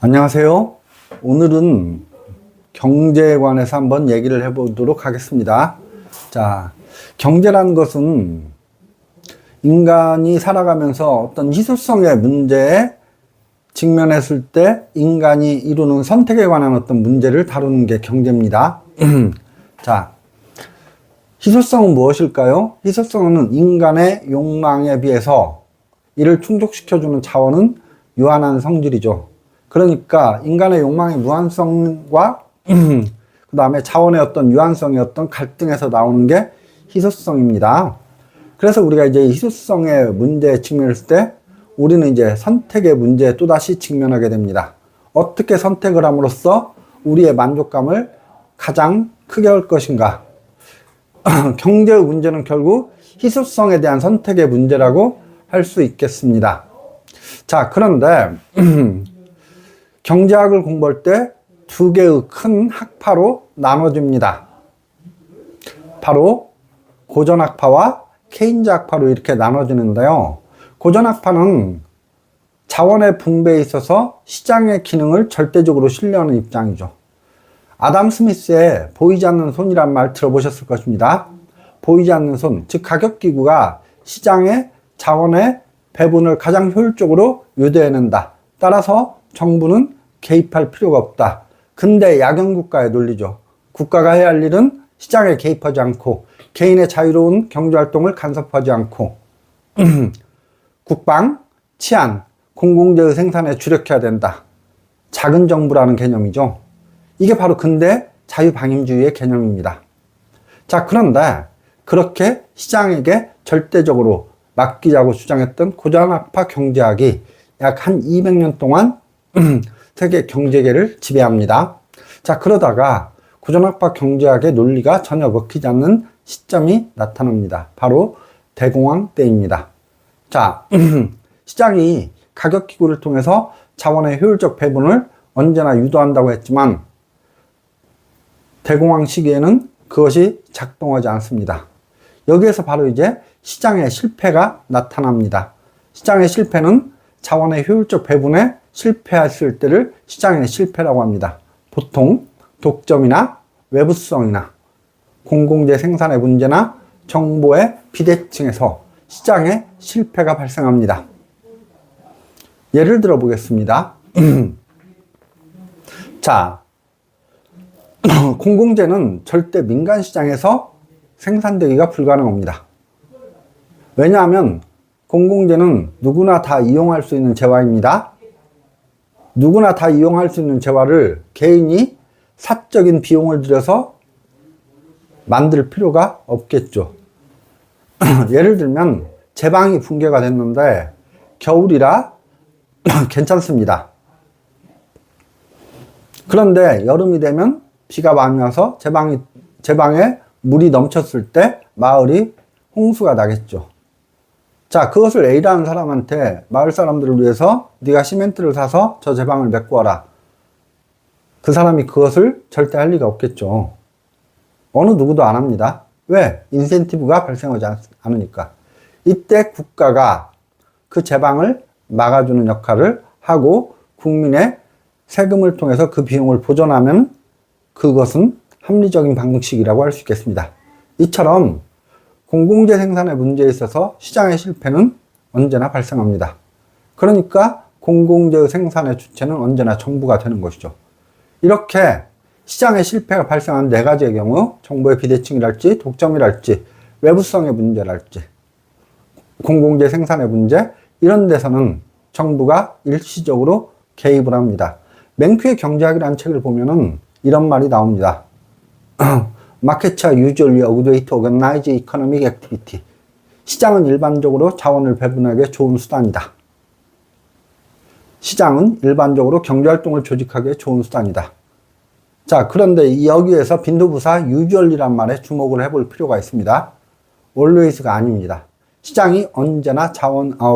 안녕하세요. 오늘은 경제에 관해서 한번 얘기를 해보도록 하겠습니다. 자, 경제라는 것은 인간이 살아가면서 어떤 희소성의 문제에 직면했을 때 인간이 이루는 선택에 관한 어떤 문제를 다루는 게 경제입니다. 자, 희소성은 무엇일까요? 희소성은 인간의 욕망에 비해서 이를 충족시켜주는 차원은 유한한 성질이죠. 그러니까 인간의 욕망의 무한성과 그 다음에 차원의 어떤 유한성의 어떤 갈등에서 나오는 게 희소성입니다. 그래서 우리가 이제 희소성의 문제에 직면했을 때 우리는 이제 선택의 문제에 또다시 직면하게 됩니다. 어떻게 선택을 함으로써 우리의 만족감을 가장 크게 할 것인가? 경제의 문제는 결국 희소성에 대한 선택의 문제라고 할 수 있겠습니다. 자, 그런데 경제학을 공부할 때 두 개의 큰 학파로 나눠집니다. 바로 고전학파와 케인즈 학파로 이렇게 나눠지는데요. 고전학파는 자원의 분배에 있어서 시장의 기능을 절대적으로 신뢰하는 입장이죠. 아담 스미스의 보이지 않는 손이란 말 들어보셨을 것입니다. 보이지 않는 손, 즉 가격기구가 시장의 자원의 배분을 가장 효율적으로 유도해낸다. 따라서 정부는 개입할 필요가 없다. 근대 야경국가의 논리죠. 국가가 해야 할 일은 시장에 개입하지 않고 개인의 자유로운 경제활동을 간섭하지 않고 국방, 치안, 공공재의 생산에 주력해야 된다. 작은 정부라는 개념이죠. 이게 바로 근대 자유방임주의의 개념입니다. 자, 그런데 그렇게 시장에게 절대적으로 맡기자고 주장했던 고전학파 경제학이 약 한 200년 동안 세계 경제계를 지배합니다. 자, 그러다가 고전학파 경제학의 논리가 전혀 먹히지 않는 시점이 나타납니다. 바로 대공황 때입니다. 자, 시장이 가격기구를 통해서 자원의 효율적 배분을 언제나 유도한다고 했지만 대공황 시기에는 그것이 작동하지 않습니다. 여기에서 바로 이제 시장의 실패가 나타납니다. 시장의 실패는 자원의 효율적 배분에 실패했을 때를 시장의 실패라고 합니다. 보통 독점이나 외부성이나 공공재 생산의 문제나 정보의 비대칭에서 시장의 실패가 발생합니다. 예를 들어 보겠습니다. 자, 공공재는 절대 민간 시장에서 생산되기가 불가능합니다. 왜냐하면 공공재는 누구나 다 이용할 수 있는 재화입니다. 누구나 다 이용할 수 있는 재화를 개인이 사적인 비용을 들여서 만들 필요가 없겠죠. 예를 들면 제 방이 붕괴가 됐는데 겨울이라 괜찮습니다. 그런데 여름이 되면 비가 많이 와서 제 방에 물이 넘쳤을 때 마을이 홍수가 나겠죠. 자, 그것을 A라는 사람한테 마을 사람들을 위해서 네가 시멘트를 사서 저 제 방을 메꾸어라. 그 사람이 그것을 절대 할 리가 없겠죠. 어느 누구도 안 합니다. 왜? 인센티브가 발생하지 않으니까. 이때 국가가 그 제방을 막아주는 역할을 하고 국민의 세금을 통해서 그 비용을 보전하면 그것은 합리적인 방식이라고 할 수 있겠습니다. 이처럼 공공재 생산의 문제에 있어서 시장의 실패는 언제나 발생합니다. 그러니까 공공재 생산의 주체는 언제나 정부가 되는 것이죠. 이렇게 시장의 실패가 발생한 네 가지의 경우 정보의 비대칭이랄지 독점이랄지 외부성의 문제랄지 공공재 생산의 문제 이런 데서는 정부가 일시적으로 개입을 합니다. 맹큐의 경제학이라는 책을 보면은 이런 말이 나옵니다. Markets are usually a good way to organize economic activity. 시장은 일반적으로 자원을 배분하기 좋은 수단이다. 시장은 일반적으로 경제활동을 조직하기에 좋은 수단이다. 자, 그런데 여기에서 빈도부사 usually란 말에 주목을 해볼 필요가 있습니다. always가 아닙니다. 시장이 언제나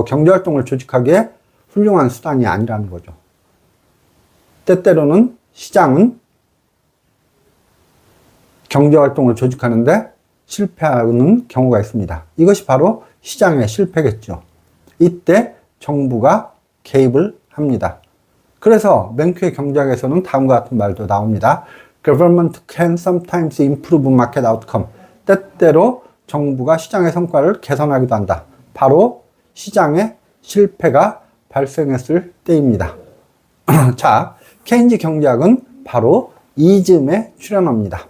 경제활동을 조직하기에 훌륭한 수단이 아니라는 거죠. 때때로는 시장은 경제활동을 조직하는데 실패하는 경우가 있습니다. 이것이 바로 시장의 실패겠죠. 이때 정부가 개입을 합니다. 그래서 맨큐의 경제학에서는 다음과 같은 말도 나옵니다. Government can sometimes improve market outcome. 때때로 정부가 시장의 성과를 개선하기도 한다. 바로 시장의 실패가 발생했을 때입니다. 자, 케인즈 경제학은 바로 이즘에 출연합니다.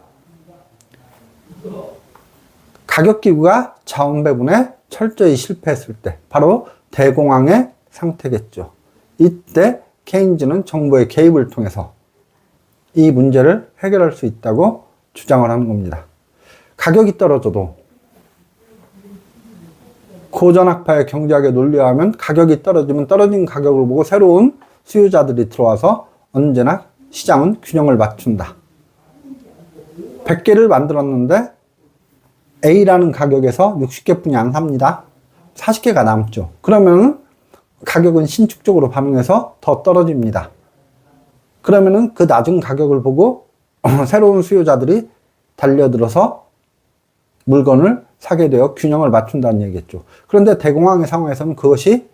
가격기구가 자원 배분에 철저히 실패했을 때, 바로 대공황의 상태겠죠. 이때 케인즈는 정부의 개입을 통해서 이 문제를 해결할 수 있다고 주장을 하는 겁니다. 가격이 떨어져도 고전학파의 경제학의 논리에 하면 가격이 떨어지면 떨어진 가격을 보고 새로운 수요자들이 들어와서 언제나 시장은 균형을 맞춘다. 100개를 만들었는데 A라는 가격에서 60개뿐이 안 삽니다. 40개가 남죠. 그러면 가격은 신축적으로 반응해서 더 떨어집니다. 그러면은 그 낮은 가격을 보고 새로운 수요자들이 달려들어서 물건을 사게 되어 균형을 맞춘다는 얘기겠죠. 그런데 대공황의 상황에서는 그것이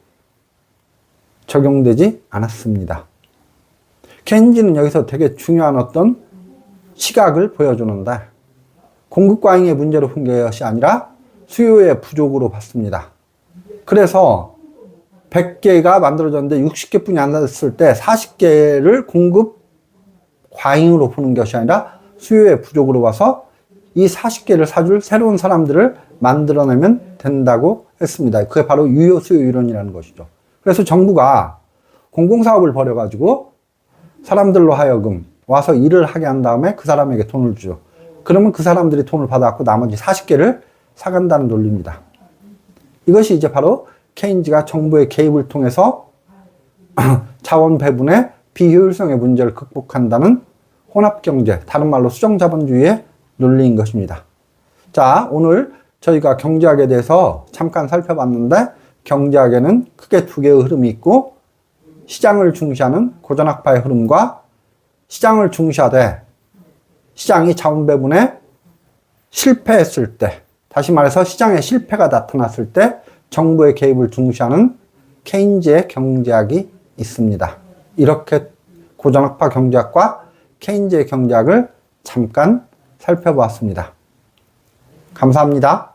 적용되지 않았습니다. 케인즈는 여기서 되게 중요한 어떤 시각을 보여주는데, 공급 과잉의 문제로 본 것이 아니라 수요의 부족으로 봤습니다. 그래서 100개가 만들어졌는데 60개뿐이 안 났을 때 40개를 공급 과잉으로 보는 것이 아니라 수요의 부족으로 봐서 이 40개를 사줄 새로운 사람들을 만들어내면 된다고 했습니다. 그게 바로 유효 수요 이론이라는 것이죠. 그래서 정부가 공공사업을 벌여가지고 사람들로 하여금 와서 일을 하게 한 다음에 그 사람에게 돈을 주죠. 그러면 그 사람들이 돈을 받아갖고 나머지 40개를 사간다는 논리입니다. 이것이 이제 바로 케인즈가 정부의 개입을 통해서 자원 배분의 비효율성의 문제를 극복한다는 혼합경제, 다른 말로 수정자본주의의 논리인 것입니다. 자, 오늘 저희가 경제학에 대해서 잠깐 살펴봤는데, 경제학에는 크게 두 개의 흐름이 있고, 시장을 중시하는 고전학파의 흐름과 시장을 중시하되 시장이 자원 배분에 실패했을 때, 다시 말해서 시장에 실패가 나타났을 때 정부의 개입을 중시하는 케인즈의 경제학이 있습니다. 이렇게 고전학파 경제학과 케인즈의 경제학을 잠깐 살펴보았습니다. 감사합니다.